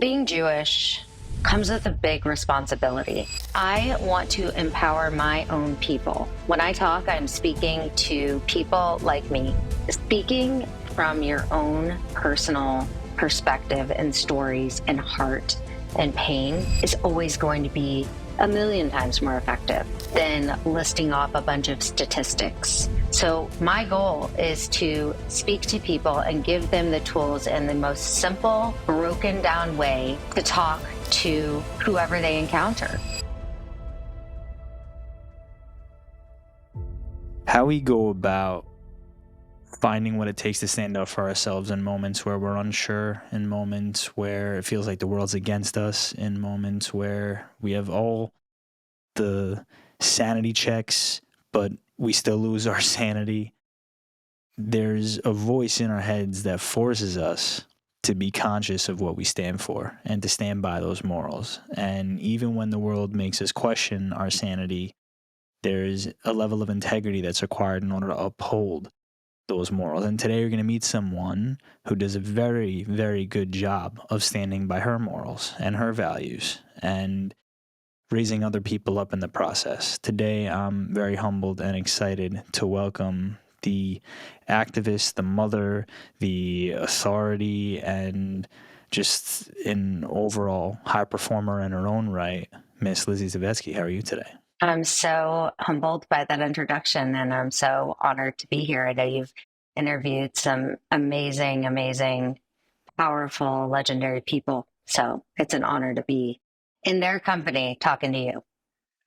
Being Jewish comes with a big responsibility. I want to empower my own people. When I talk, I'm speaking to people like me. Speaking from your own personal perspective and stories and heart and pain is always going to be a million times more effective than listing off a bunch of statistics. So my goal is to speak to people and give them the tools in the most simple, broken down way to talk to whoever they encounter. How we go about finding what it takes to stand up for ourselves in moments where we're unsure, in moments where it feels like the world's against us, in moments where we have all the sanity checks, but we still lose our sanity. There's a voice in our heads that forces us to be conscious of what we stand for and to stand by those morals. And even when the world makes us question our sanity, there's a level of integrity that's required in order to uphold those morals. And today you're going to meet someone who does a very, very good job of standing by her morals and her values and raising other people up in the process. Today, I'm very humbled and excited to welcome the activist, the mother, the authority, and just an overall high performer in her own right, Miss Lizzy Zavetsky. How are you today? I'm so humbled by that introduction, and I'm so honored to be here. I know you've interviewed some amazing, powerful, legendary people. So it's an honor to be in their company talking to you.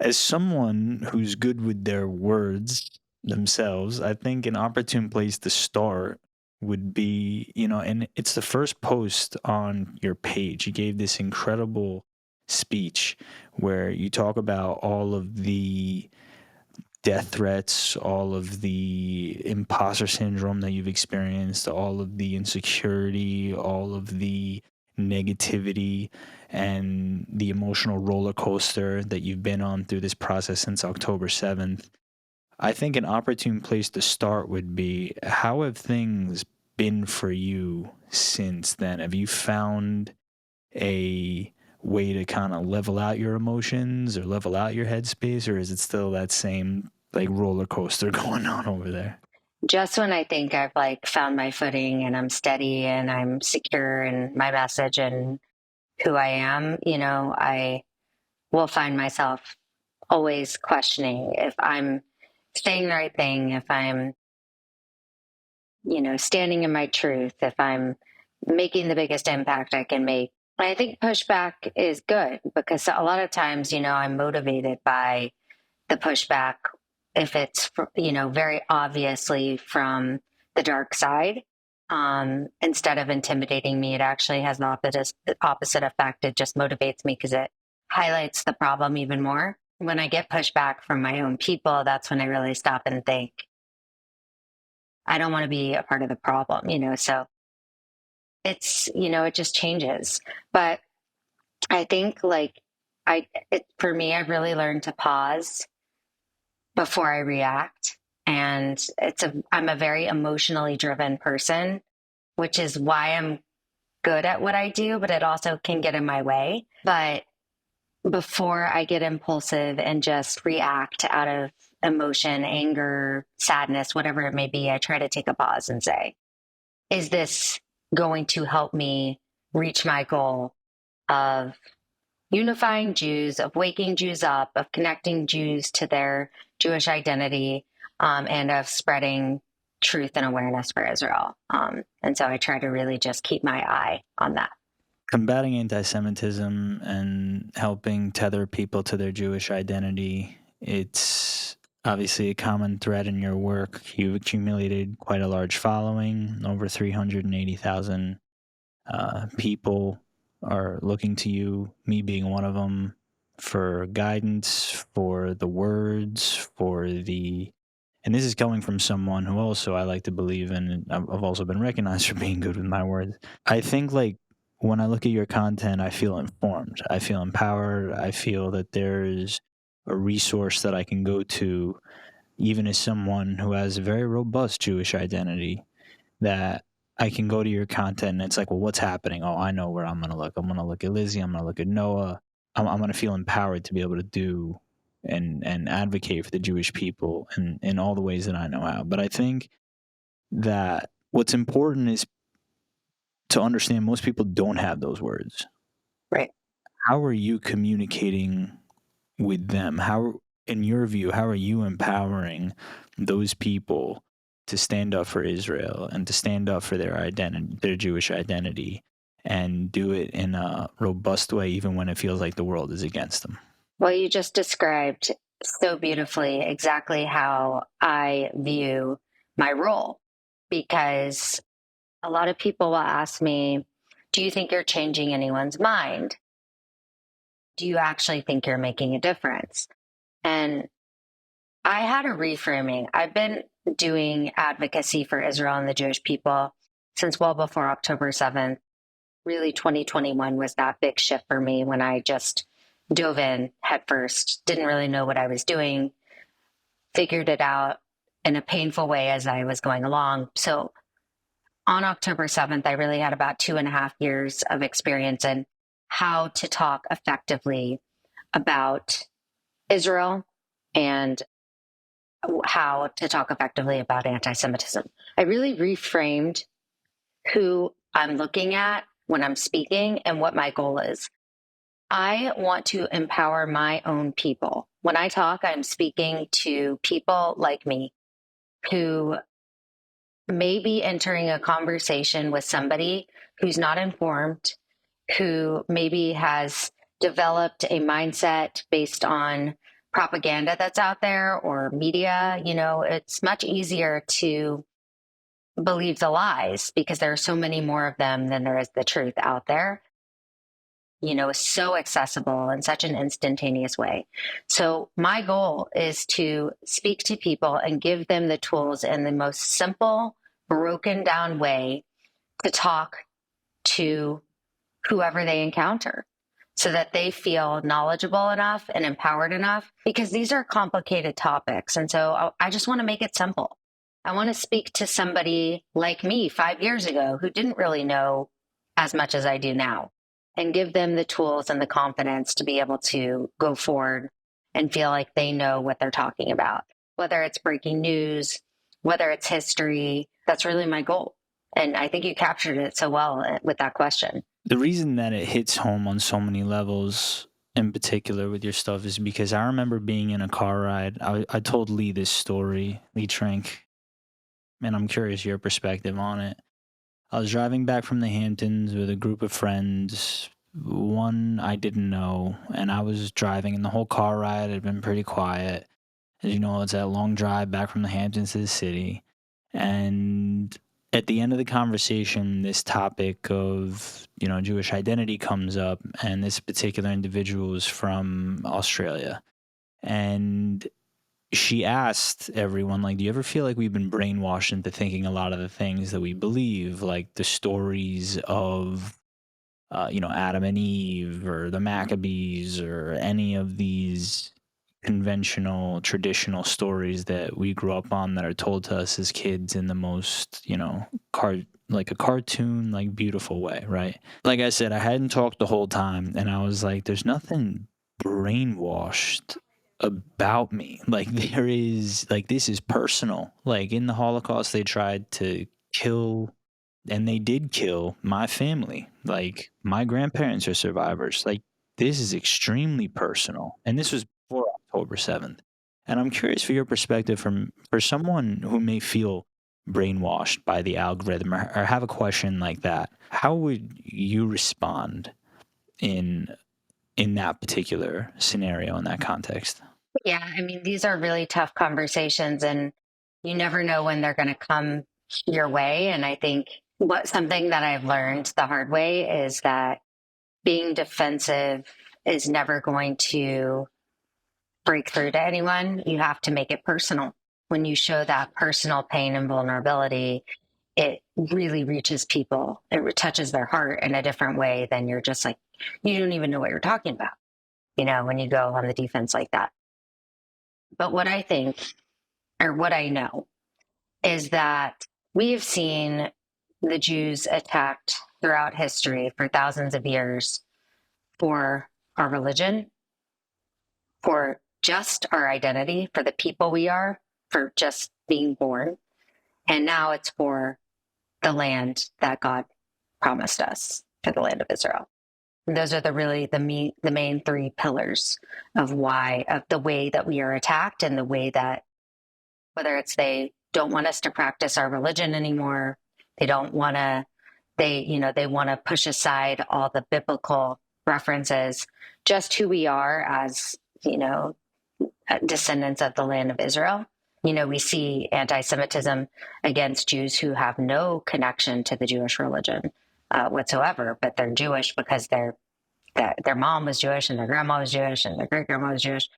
As someone who's good with their words themselves, I think an opportune place to start would be, and it's the first post on your page. You gave this incredible speech where you talk about all of the death threats, all of the imposter syndrome that you've experienced, all of the insecurity, all of the negativity, and the emotional roller coaster that you've been on through this process since October 7th. I think an opportune place to start would be, how have things been for you since then? Have you found a way to kind of level out your emotions or level out your headspace, or is it still that same like roller coaster going on over there? Just when I think I've found my footing and I'm steady and I'm secure in my message and who I am, I will find myself always questioning if I'm saying the right thing, if I'm, standing in my truth, if I'm making the biggest impact I can make. I think pushback is good because a lot of times, I'm motivated by the pushback if it's, very obviously from the dark side. Instead of intimidating me, it actually has an opposite effect. It just motivates me because it highlights the problem even more. When I get pushback from my own people, that's when I really stop and think, I don't want to be a part of the problem, so it's, it just changes. But I think for me, I've really learned to pause before I react. And I'm a very emotionally driven person, which is why I'm good at what I do, but it also can get in my way. But before I get impulsive and just react out of emotion, anger, sadness, whatever it may be, I try to take a pause and say, is this going to help me reach my goal of unifying Jews, of waking Jews up, of connecting Jews to their Jewish identity, and of spreading truth and awareness for Israel. And so I try to really just keep my eye on that. Combating anti-Semitism and helping tether people to their Jewish identity, it's obviously a common thread in your work. You've accumulated quite a large following. Over 380,000 people are looking to you, me being one of them, for guidance, for the words, and this is coming from someone who also I like to believe in, and I've also been recognized for being good with my words. I think when I look at your content, I feel informed. I feel empowered. I feel that there's a resource that I can go to, even as someone who has a very robust Jewish identity, that I can go to your content and it's like, well, what's happening? Oh, I know where I'm going to look. I'm going to look at Lizzy. I'm going to look at Noah. I'm going to feel empowered to be able to do and advocate for the Jewish people in all the ways that I know how. But I think that what's important is to understand most people don't have those words. Right. How are you communicating with them? How, in your view, how are you empowering those people to stand up for Israel and to stand up for their identity, their Jewish identity, and do it in a robust way, even when it feels like the world is against them? Well, you just described so beautifully exactly how I view my role, because a lot of people will ask me, do you think you're changing anyone's mind? Do you actually think you're making a difference? And I had a reframing. I've been doing advocacy for Israel and the Jewish people since well before October 7th. Really, 2021 was that big shift for me when I just dove in head first, didn't really know what I was doing, figured it out in a painful way as I was going along. So on October 7th, I really had about 2.5 years of experience in how to talk effectively about Israel and how to talk effectively about anti Semitism. I really reframed who I'm looking at when I'm speaking and what my goal is. I want to empower my own people. When I talk, I'm speaking to people like me who may be entering a conversation with somebody who's not informed, who maybe has developed a mindset based on propaganda that's out there or media. You know, it's much easier to believe the lies because there are so many more of them than there is the truth out there. You know, is so accessible in such an instantaneous way. So my goal is to speak to people and give them the tools in the most simple, broken down way to talk to whoever they encounter so that they feel knowledgeable enough and empowered enough, because these are complicated topics. And so I just want to make it simple. I want to speak to somebody like me 5 years ago who didn't really know as much as I do now, and give them the tools and the confidence to be able to go forward and feel like they know what they're talking about, whether it's breaking news, whether it's history. That's really my goal. And I think you captured it so well with that question. The reason that it hits home on so many levels, in particular with your stuff, is because I remember being in a car ride. I told Lee this story, Lee Trank, and I'm curious your perspective on it. I was driving back from the Hamptons with a group of friends, one I didn't know, and I was driving, and the whole car ride had been pretty quiet. As you know, it's that long drive back from the Hamptons to the city. And at the end of the conversation, this topic of, Jewish identity comes up, and this particular individual is from Australia. And she asked everyone, like, do you ever feel like we've been brainwashed into thinking a lot of the things that we believe, like the stories of, Adam and Eve or the Maccabees or any of these conventional, traditional stories that we grew up on that are told to us as kids in the most, like a cartoon, like beautiful way, right? Like I said, I hadn't talked the whole time, and I was like, there's nothing brainwashed about me. Like there is, like this is personal. Like in the Holocaust, they tried to kill, and they did kill my family. Like my grandparents are survivors. Like this is extremely personal, and this was before October 7th. And I'm curious for your perspective for someone who may feel brainwashed by the algorithm or have a question like that. How would you respond in in that particular scenario, in that context? Yeah, I mean, these are really tough conversations, and you never know when they're going to come your way. And I think what something that I've learned the hard way is that being defensive is never going to break through to anyone. You have to make it personal. When you show that personal pain and vulnerability, it really reaches people. It touches their heart in a different way than you're just like, you don't even know what you're talking about, when you go on the defense like that. But what I think, or what I know, is that we have seen the Jews attacked throughout history for thousands of years for our religion, for just our identity, for the people we are, for just being born. And now it's for the land that God promised us, for the land of Israel. And those are the main three pillars of the way that we are attacked, and the way that, whether it's they don't want us to practice our religion anymore, they don't want to, they want to push aside all the biblical references, just who we are as, descendants of the land of Israel. We see anti-Semitism against Jews who have no connection to the Jewish religion whatsoever, but they're Jewish because their mom was Jewish and their grandma was Jewish and their great grandma was Jewish.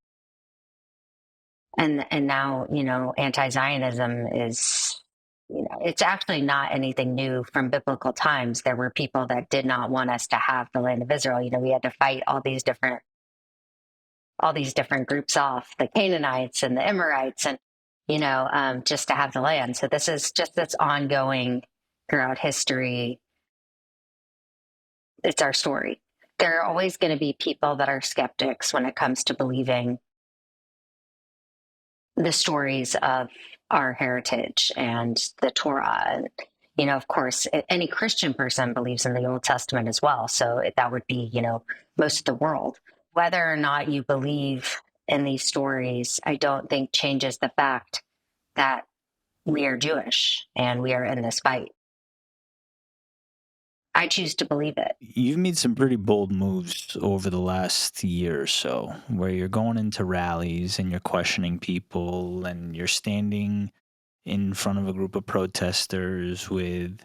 And now, anti-Zionism is, it's actually not anything new from biblical times. There were people that did not want us to have the land of Israel. We had to fight all these different groups off, the Canaanites and the Amorites, and just to have the land. So this is just this ongoing throughout history. It's our story. There are always going to be people that are skeptics when it comes to believing the stories of our heritage and the Torah. And, of course, any Christian person believes in the Old Testament as well. So that would be, most of the world. Whether or not you believe in these stories, I don't think changes the fact that we are Jewish and we are in this fight. I choose to believe it. You've made some pretty bold moves over the last year or so, where you're going into rallies and you're questioning people and you're standing in front of a group of protesters with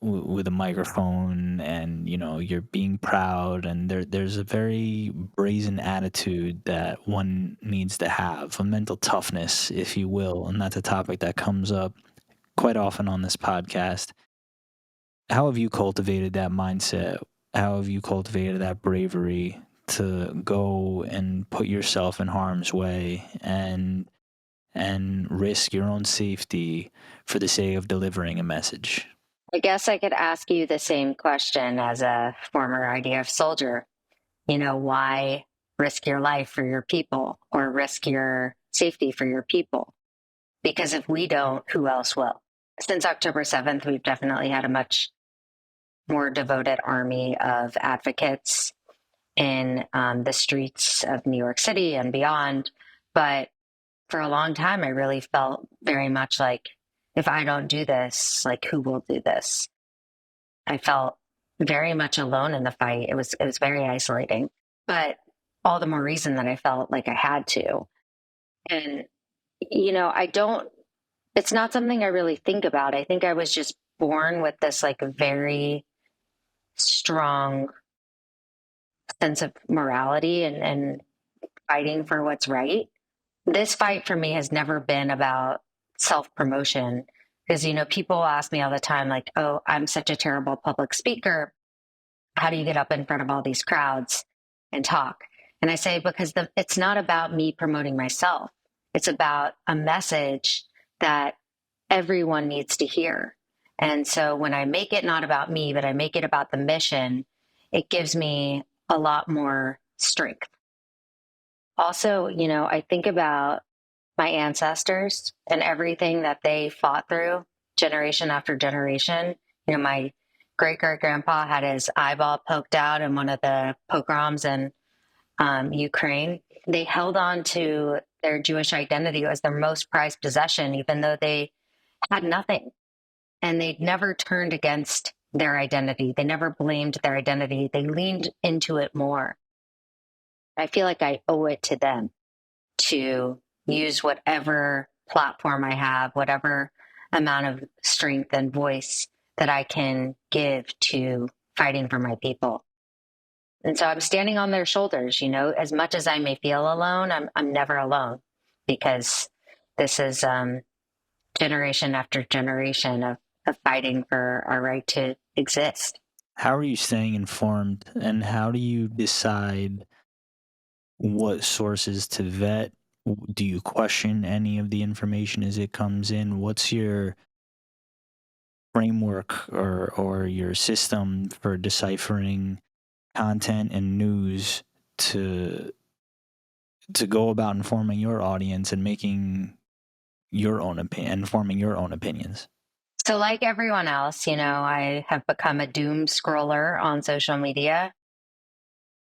a microphone, and you're being proud, and there's a very brazen attitude that one needs to have, a mental toughness, if you will, and that's a topic that comes up quite often on this podcast. How have you cultivated that mindset? How have you cultivated that bravery to go and put yourself in harm's way and risk your own safety for the sake of delivering a message? I guess I could ask you the same question as a former IDF soldier. Why risk your life for your people, or risk your safety for your people? Because if we don't, who else will? Since October 7th, we've definitely had a much more devoted army of advocates in the streets of New York City and beyond. But for a long time, I really felt very much like, if I don't do this, like, who will do this? I felt very much alone in the fight. It was very isolating, but all the more reason that I felt like I had to. And I don't. It's not something I really think about. I think I was just born with this like very strong sense of morality and fighting for what's right. This fight for me has never been about self promotion, because people ask me all the time, like, oh, I'm such a terrible public speaker, how do you get up in front of all these crowds and talk? And I say, because it's not about me promoting myself. It's about a message that everyone needs to hear. And so when I make it not about me, but I make it about the mission, it gives me a lot more strength. Also, I think about my ancestors and everything that they fought through generation after generation. My great great grandpa had his eyeball poked out in one of the pogroms in Ukraine. They held on to their Jewish identity as their most prized possession, even though they had nothing. And they never turned against their identity. They never blamed their identity. They leaned into it more. I feel like I owe it to them to use whatever platform I have, whatever amount of strength and voice that I can give to fighting for my people. And so I'm standing on their shoulders, as much as I may feel alone, I'm never alone, because this is generation after generation of fighting for our right to exist. How are you staying informed, and how do you decide what sources to vet? Do you question any of the information as it comes in? What's your framework or your system for deciphering content and news to go about informing your audience and making your own opinion and forming your own opinions? So, like everyone else, I have become a doom scroller on social media,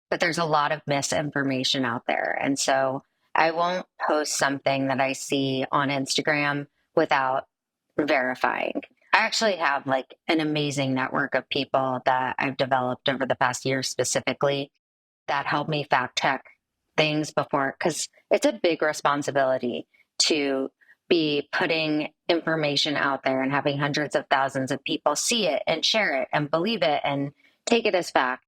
but there's a lot of misinformation out there. And so I won't post something that I see on Instagram without verifying. I actually have like an amazing network of people that I've developed over the past year specifically that help me fact check things before, because it's a big responsibility to be putting information out there and having hundreds of thousands of people see it and share it and believe it and take it as fact.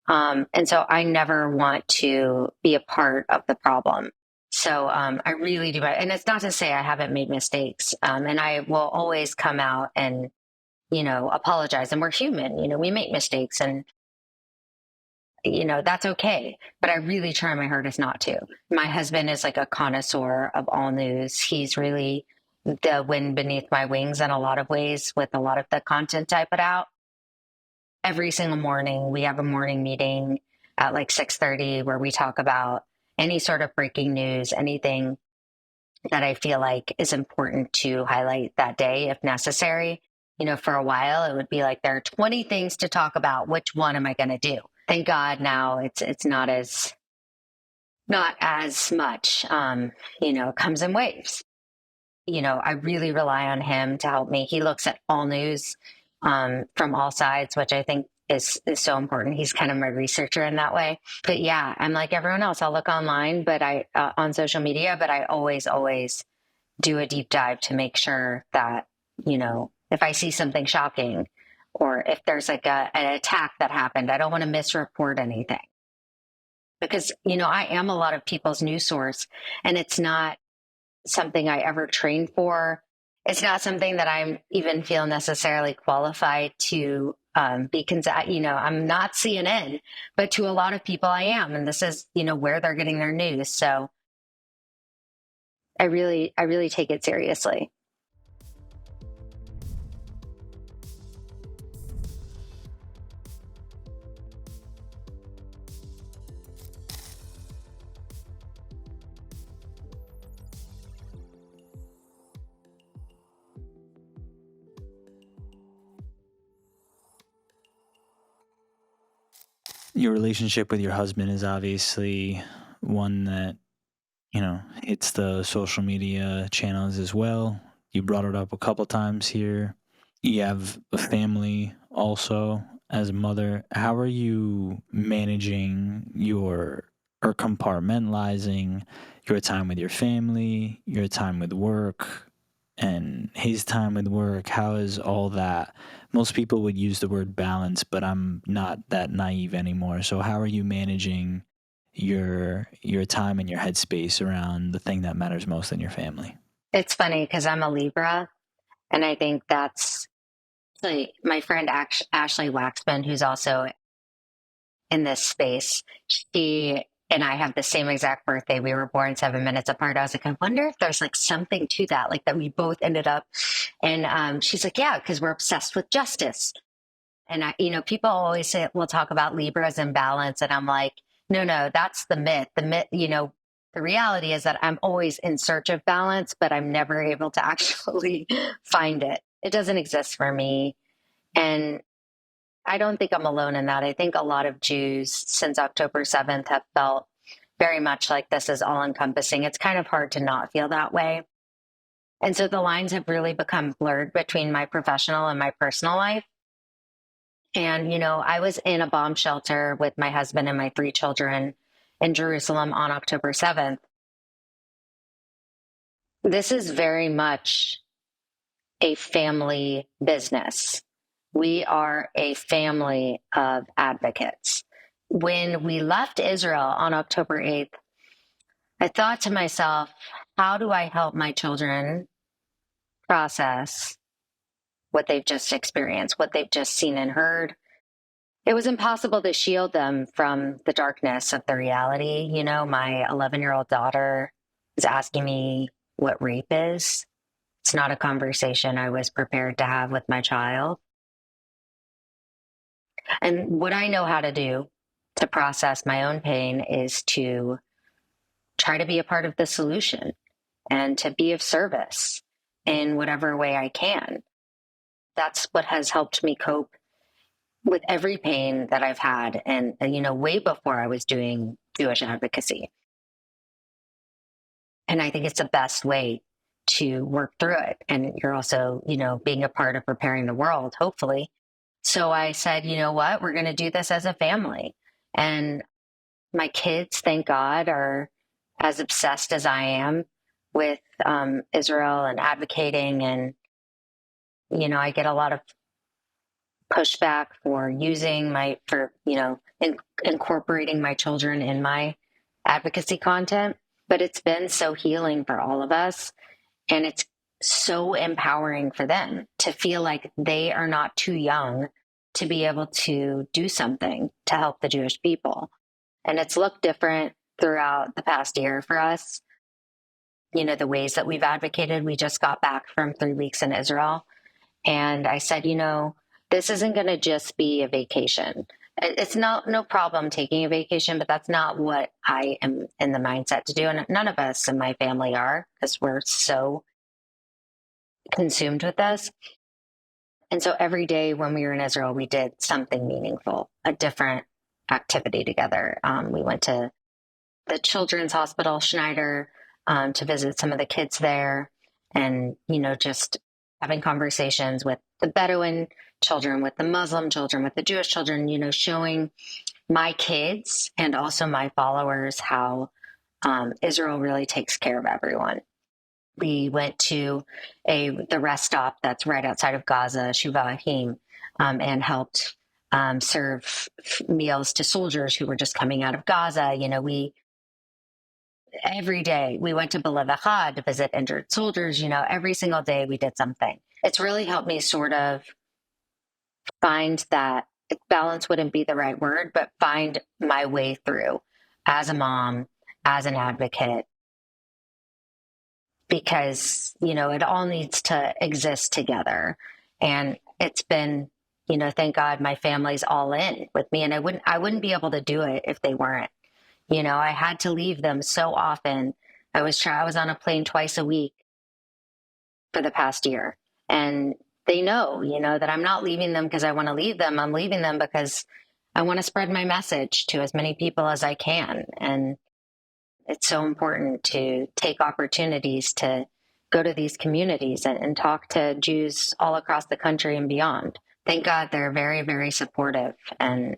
And so I never want to be a part of the problem. So I really do. And it's not to say I haven't made mistakes. And I will always come out and, apologize. And we're human, we make mistakes and, that's okay. But I really try my hardest not to. My husband is like a connoisseur of all news. He's really the wind beneath my wings in a lot of ways with a lot of the content I put out. Every single morning we have a morning meeting at like 6:30 where we talk about any sort of breaking news, anything that I feel like is important to highlight that day if necessary. For a while it would be like there are 20 things to talk about, which one am I going to do? Thank God now it's not as much. It comes in waves. I really rely on him to help me. He looks at all news from all sides, which I think is so important. He's kind of my researcher in that way. But yeah, I'm like everyone else. I'll look online, but on social media, but I always do a deep dive to make sure that, if I see something shocking or if there's like an attack that happened, I don't want to misreport anything because, I am a lot of people's news source and it's not something I ever trained for. It's not something that I'm even feel necessarily qualified to be I'm not CNN, but to a lot of people I am. And this is, where they're getting their news. So I really take it seriously. Your relationship with your husband is obviously one that, hits the social media channels as well. You brought it up a couple times here. You have a family also as a mother. How are you managing or compartmentalizing your time with your family, your time with work, and his time with work? How is all that? Most people would use the word balance, but I'm not that naive anymore. So how are you managing your time and your headspace around the thing that matters most in your family? It's funny because I'm a Libra, and I think that's like my friend Ashley Waxman, who's also in this space. She and I have the same exact birthday. We were born 7 minutes apart. I was like, I wonder if there's like something to that, like that we both ended up. And she's like, yeah, because we're obsessed with justice. And people always say we'll talk about Libras and balance, and I'm like, no, that's the myth. The myth, the reality is that I'm always in search of balance, but I'm never able to actually find it. It doesn't exist for me, and I don't think I'm alone in that. I think a lot of Jews since October 7th have felt very much like this is all encompassing. It's kind of hard to not feel that way. And so the lines have really become blurred between my professional and my personal life. And, I was in a bomb shelter with my husband and my 3 children in Jerusalem on October 7th. This is very much a family business. We are a family of advocates. When we left Israel on October 8th, I thought to myself, how do I help my children process what they've just experienced, what they've just seen and heard? It was impossible to shield them from the darkness of the reality. My 11-year-old daughter is asking me what rape is. It's not a conversation I was prepared to have with my child. And what I know how to do to process my own pain is to try to be a part of the solution and to be of service in whatever way I can. That's what has helped me cope with every pain that I've had. And, way before I was doing Jewish advocacy. And I think it's the best way to work through it. And you're also, being a part of preparing the world, hopefully. So I said, you know what, we're going to do this as a family. And my kids, thank God, are as obsessed as I am with Israel and advocating. And, I get a lot of pushback for incorporating my children in my advocacy content. But it's been so healing for all of us. And it's so empowering for them to feel like they are not too young to be able to do something to help the Jewish people. And it's looked different throughout the past year for us. The ways that we've advocated. We just got back from 3 weeks in Israel. And I said, this isn't going to just be a vacation. It's no problem taking a vacation, but that's not what I am in the mindset to do. And none of us in my family are, because we're so consumed with this. And so every day when we were in Israel, we did something meaningful, a different activity together. We went to the Children's Hospital, Schneider, to visit some of the kids there, and, just having conversations with the Bedouin children, with the Muslim children, with the Jewish children, showing my kids and also my followers how Israel really takes care of everyone. We went to the rest stop that's right outside of Gaza, Shuvahim, and helped serve meals to soldiers who were just coming out of Gaza. We every day we went to Belevacha to visit injured soldiers. Every single day we did something. It's really helped me sort of find that balance wouldn't be the right word, but find my way through as a mom, as an advocate, because, it all needs to exist together. And it's been, thank God my family's all in with me, and I wouldn't be able to do it if they weren't. I had to leave them so often. I was on a plane twice a week for the past year. And they know, that I'm not leaving them because I want to leave them. I'm leaving them because I want to spread my message to as many people as I can. And it's so important to take opportunities to go to these communities and talk to Jews all across the country and beyond. Thank God they're very, very supportive. And,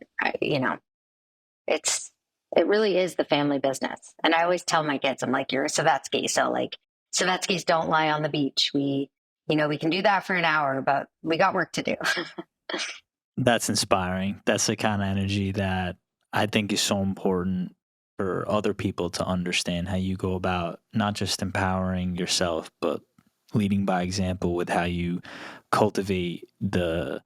it really is the family business. And I always tell my kids, I'm like, you're a Zavetsky. So like Zavetskys don't lie on the beach. We can do that for an hour, but we got work to do. That's inspiring. That's the kind of energy that I think is so important for other people to understand how you go about not just empowering yourself, but leading by example with how you cultivate the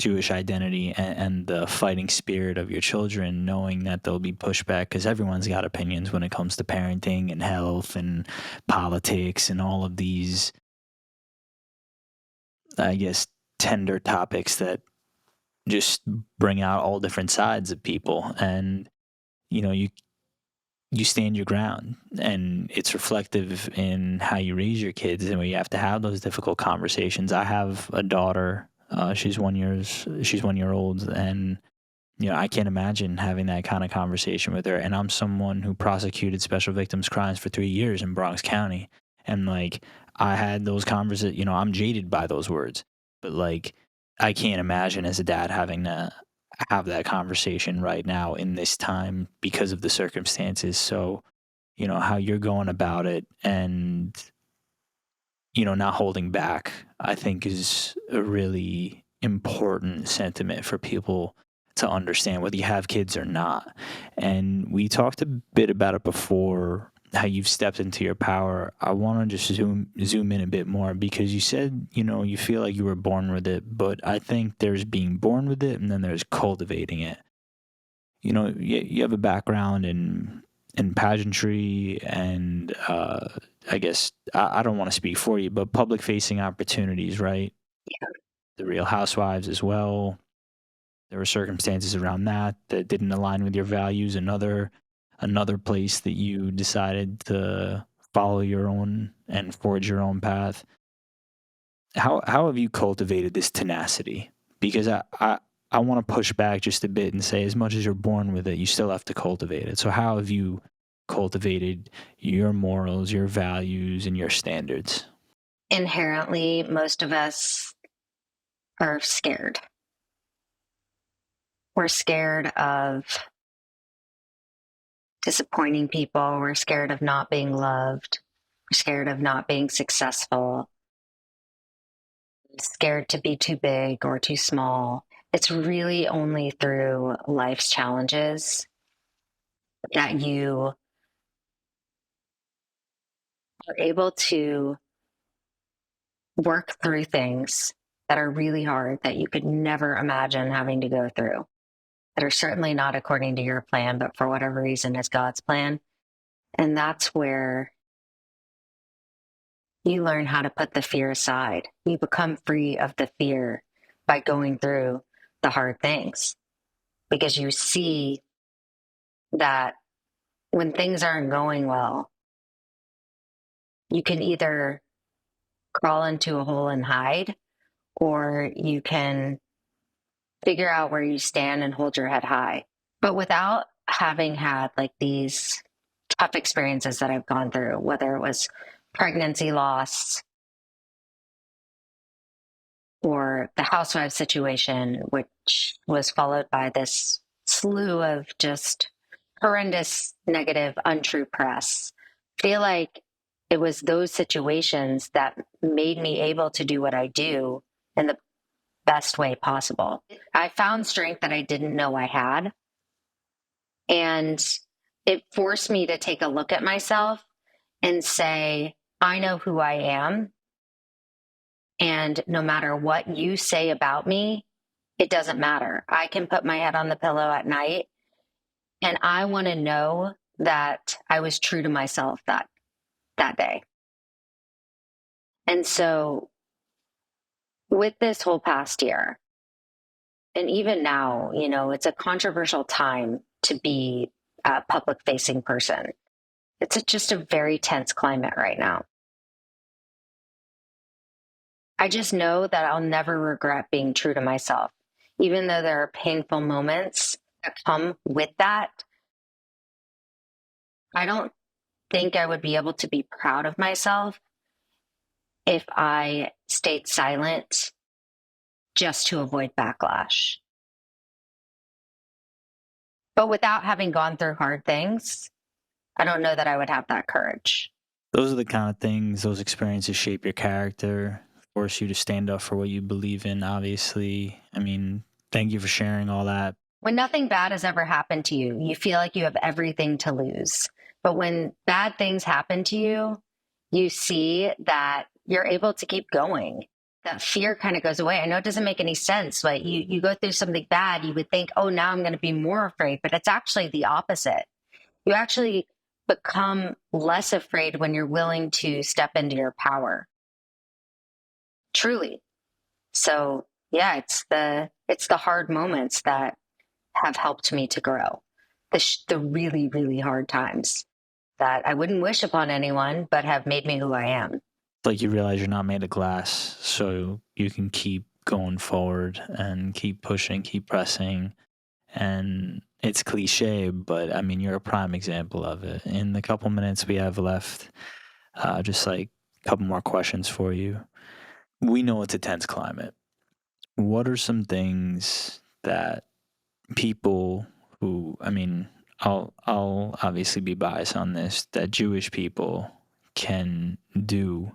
Jewish identity and the fighting spirit of your children, knowing that there'll be pushback because everyone's got opinions when it comes to parenting and health and politics and all of these, I guess, tender topics that just bring out all different sides of people. And, you stand your ground, and it's reflective in how you raise your kids and where you have to have those difficult conversations. I have a daughter. She's 1 year old, and I can't imagine having that kind of conversation with her. And I'm someone who prosecuted special victims crimes for 3 years in Bronx County, and like I had those conversations. I'm jaded by those words, but like I can't imagine as a dad having to have that conversation right now in this time because of the circumstances. So, how you're going about it and, not holding back, I think is a really important sentiment for people to understand, whether you have kids or not. And we talked a bit about it before, how you've stepped into your power. I want to just zoom in a bit more, because you said, you feel like you were born with it, but I think there's being born with it and then there's cultivating it. You have a background in in pageantry and I guess I don't want to speak for you, but public facing opportunities, right? The Real Housewives as well. There were circumstances around that that didn't align with your values. Another place that you decided to follow your own and forge your own path. How have you cultivated this tenacity? Because I want to push back just a bit and say, as much as you're born with it, you still have to cultivate it. So how have you cultivated your morals, your values, and your standards? Inherently, most of us are scared. We're scared of disappointing people. We're scared of not being loved. We're scared of not being successful. Scared to be too big or too small. It's really only through life's challenges that you are able to work through things that are really hard that you could never imagine having to go through, that are certainly not according to your plan, but for whatever reason is God's plan. And that's where you learn how to put the fear aside. You become free of the fear by going through the hard things because you see that when things aren't going well, you can either crawl into a hole and hide, or you can figure out where you stand and hold your head high. But without having had like these tough experiences that I've gone through, whether it was pregnancy loss or the housewife situation, which was followed by this slew of just horrendous, negative, untrue press. I feel like it was those situations that made me able to do what I do in the best way possible. I found strength that I didn't know I had. And it forced me to take a look at myself and say, I know who I am. And no matter what you say about me, it doesn't matter. I can put my head on the pillow at night and I want to know that I was true to myself that day. And so with this whole past year, and even now, it's a controversial time to be a public facing person. Just a very tense climate right now. I just know that I'll never regret being true to myself, even though there are painful moments that come with that. I don't think I would be able to be proud of myself if I stayed silent just to avoid backlash. But without having gone through hard things, I don't know that I would have that courage. Those are the kind of things, those experiences shape your character, force you to stand up for what you believe in, obviously. I mean, thank you for sharing all that. When nothing bad has ever happened to you, you feel like you have everything to lose. But when bad things happen to you, you see that you're able to keep going. That fear kind of goes away. I know it doesn't make any sense, but you go through something bad, you would think, oh, now I'm going to be more afraid. But it's actually the opposite. You actually become less afraid when you're willing to step into your power. Truly. So yeah, it's the hard moments that have helped me to grow. The really, really hard times that I wouldn't wish upon anyone, but have made me who I am. It's like you realize you're not made of glass, so you can keep going forward and keep pushing, keep pressing. And it's cliche, but I mean, you're a prime example of it. In the couple minutes we have left, just like a couple more questions for you. We know it's a tense climate. What are some things that people who, I mean, I'll obviously be biased on this, that Jewish people can do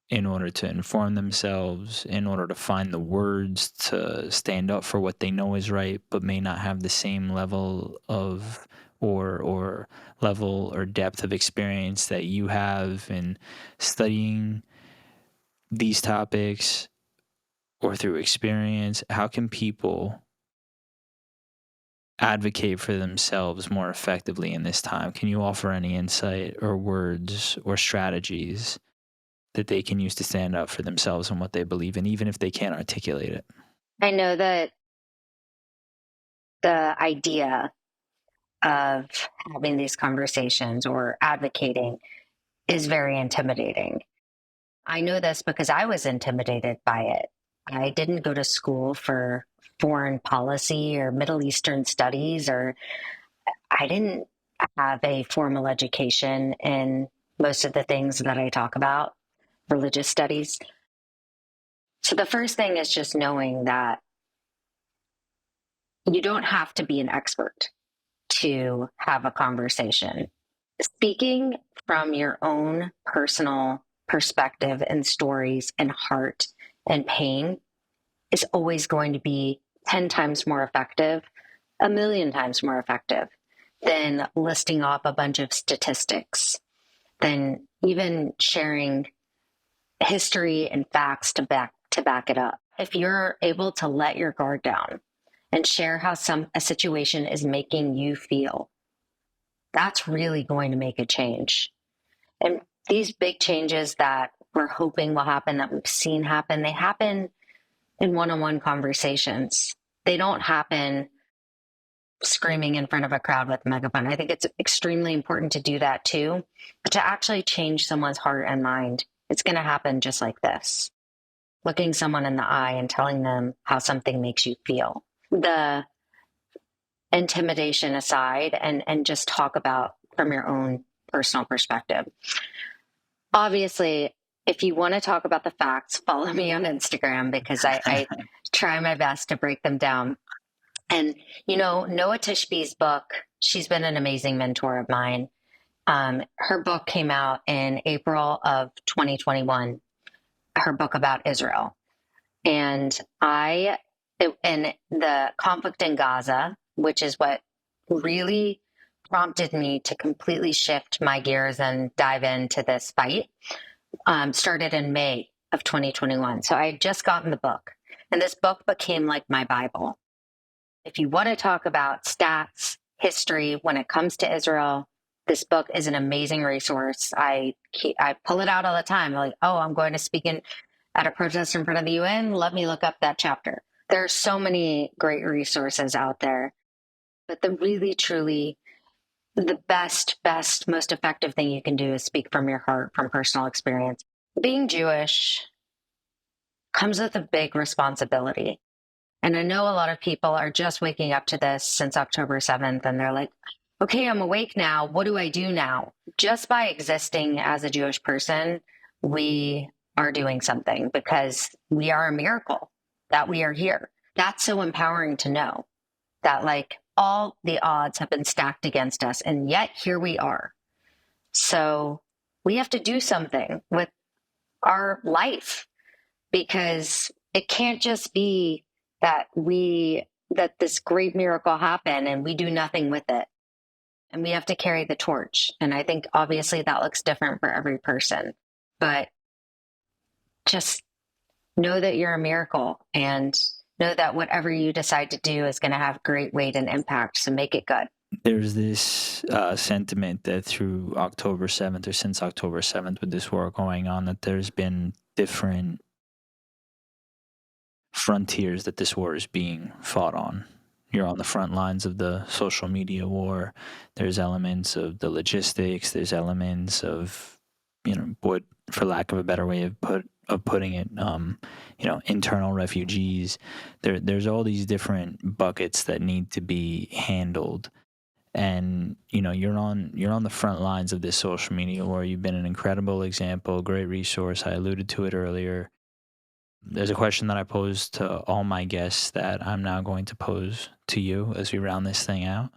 in order to inform themselves, in order to find the words to stand up for what they know is right, but may not have the same level of or level or depth of experience that you have in studying these topics or through experience. How can people advocate for themselves more effectively in this time? Can you offer any insight or words or strategies that they can use to stand up for themselves and what they believe in, even if they can't articulate it? I know that the idea of having these conversations or advocating is very intimidating. I know this because I was intimidated by it. I didn't go to school for foreign policy or Middle Eastern studies, or I didn't have a formal education in most of the things that I talk about, religious studies. So the first thing is just knowing that you don't have to be an expert to have a conversation. Speaking from your own personal perspective and stories and heart and pain is always going to be 10 times more effective, a million times more effective than listing off a bunch of statistics, than even sharing history and facts to back it up. If you're able to let your guard down and share how a situation is making you feel, that's really going to make a change. And these big changes that we're hoping will happen, that we've seen happen, they happen in one-on-one conversations. They don't happen screaming in front of a crowd with a megaphone. I think it's extremely important to do that too, but to actually change someone's heart and mind, it's going to happen just like this. Looking someone in the eye and telling them how something makes you feel. The intimidation aside, and just talk about from your own personal perspective. Obviously, if you want to talk about the facts, follow me on Instagram because I try my best to break them down. And, Noah Tishby's book, she's been an amazing mentor of mine. Her book came out in April of 2021, her book about Israel. And in the conflict in Gaza, which is what really prompted me to completely shift my gears and dive into this fight, started in May of 2021. So I had just gotten the book, and this book became like my Bible. If you want to talk about stats, history, when it comes to Israel, this book is an amazing resource. I pull it out all the time. Like, oh, I'm going to speak at a protest in front of the UN. Let me look up that chapter. There are so many great resources out there. But the really, truly, the best, most effective thing you can do is speak from your heart, from personal experience. Being Jewish comes with a big responsibility. And I know a lot of people are just waking up to this since October 7th, and they're like, okay, I'm awake now. What do I do now? Just by existing as a Jewish person, we are doing something because we are a miracle that we are here. That's so empowering to know that, like, all the odds have been stacked against us, and yet here we are. So we have to do something with our life, because it can't just be that this great miracle happened and we do nothing with it. And we have to carry the torch. And I think obviously that looks different for every person, but just know that you're a miracle, and know that whatever you decide to do is going to have great weight and impact. So make it good. There's this sentiment that through October 7th, or since October 7th, with this war going on, that there's been different frontiers that this war is being fought on. You're on the front lines of the social media war. There's elements of the logistics. There's elements of, what, for lack of a better way of putting it, internal refugees. There's all these different buckets that need to be handled. And you're on the front lines of this social media war. You've been an incredible example, great resource. I alluded to it earlier. There's a question that I posed to all my guests that I'm now going to pose to you as we round this thing out.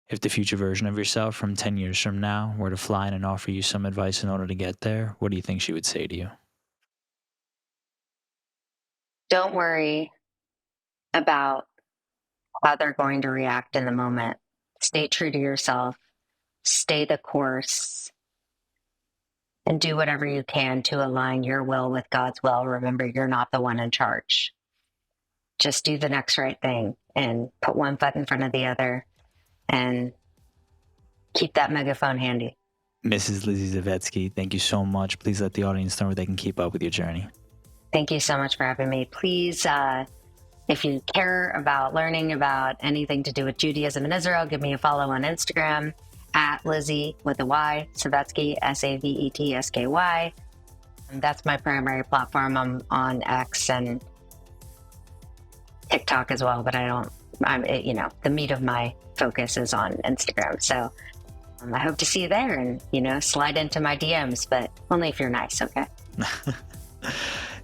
If the future version of yourself from 10 years from now were to fly in and offer you some advice in order to get there, what do you think she would say to you? Don't worry about how they're going to react in the moment. Stay true to yourself, stay the course, and do whatever you can to align your will with God's will. Remember, you're not the one in charge. Just do the next right thing and put one foot in front of the other and keep that megaphone handy. Mrs. Lizzy Zavetsky, thank you so much. Please let the audience know where they can keep up with your journey. Thank you so much for having me. Please, if you care about learning about anything to do with Judaism in Israel, give me a follow on Instagram at Lizzy with a Y, Zavetsky, Savetsky. And that's my primary platform. I'm on X and TikTok as well, but the meat of my focus is on Instagram. So I hope to see you there and, slide into my DMs, but only if you're nice, okay?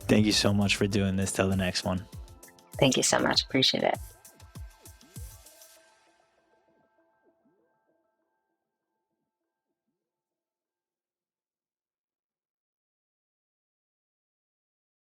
Thank you so much for doing this. Till the next one. Thank you so much. Appreciate it.